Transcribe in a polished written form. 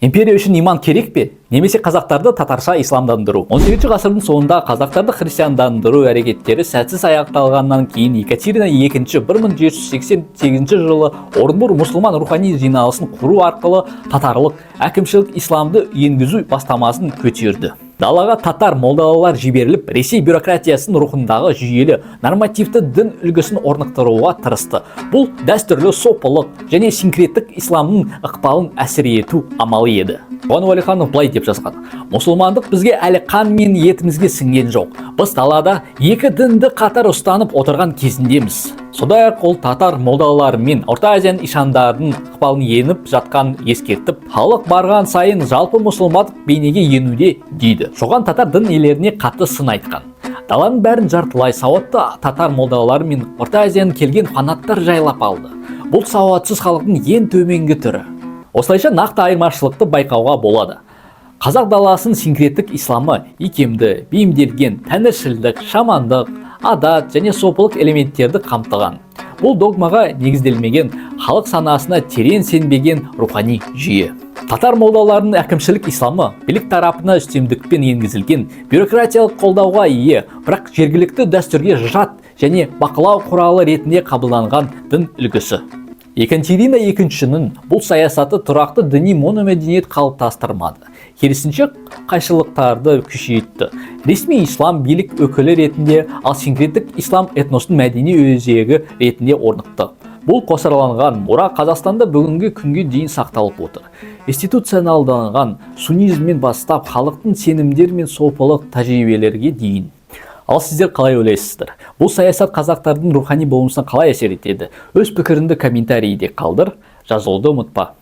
Империя үшін иман керек пе? Немесе қазақтарды татарша исламдандыру? 18 ғасырдың соңында қазақтарды христиандандыру әрекеттері сәтсіз аяқталғаннан кейін Екатерина II 1788 жылы Орынбор мұсылман рухани жиналысын құру арқылы татарлық әкімшілік исламды енгізу бастамасын көтерді. Далаға татар молдалар жіберіліп, Ресей бюрократиясының рухындағы жүйелі нормативті дін үлгісін орнықтыруға тырысты. Бұл дәстүрлі сопылық және синкреттік исламның ықпалын әсер ету амалы еді. Қуаныш Уәлиханов былай деп жазған: мұсылмандық бізге әлі қан мен етімізге сіңген жоқ. Біз далада екі дінді қатар ұстанып отырған кезіндеміз. Сондай-ақ ол татар молдалары мен Орта Азияның ишандардың ықпалын еніп жатқан ескертіп, халық барған сайын жалпы мұсылмандық бейнеге енуде дейді. Соған татар дін иелеріне қатты сын айтқан. Даланың бәрін жартылай сауатты татар молдалары мен Орта Азияның келген фанаттар жайлап алды. Бұл сауатсыз халықтың ең төменгі түрі. Осылайша нақты айырмашылықты байқауға болады. Қазақ даласының синкреттік исламы икемді, бейімделген тәңіршілдік, шамандық, адат және сопылық элементтерді қамтыған. Бұл догмаға негізделмеген, халық санасына терең сенбеген рухани жүйе. Татар молдаларының әкімшілік исламы билік тарапына үстемдікпен енгізілген, бюрократиялық қолдауға ие, бірақ жергілікті дәстүрге жат және бақылау құралы ретінде қабылданған дін үлгісі. Екатерина II бұл саясаты тұрақты діни мономәдениет қалыптастырмады. Керісінше қайшылықтарды күшейтті. Ресми ислам билік өкілі ретінде, ал синкреттік ислам этностың мәдени өзегі ретінде орнықты. Бұл қосарланған мұра Қазақстанда бүгінгі күнге дейін сақталып отыр. Институционалданған суннизмнен бастап халықтың сенімдер мен сопылық тәжірибелерге дейін. Ал сіздер қалай ойлайсыздар? Бұл саясат қазақтардың рухани болмысына қалай әсер етеді? Өз пікіріңді комментарийде қалдыр, жазуды ұмытпа.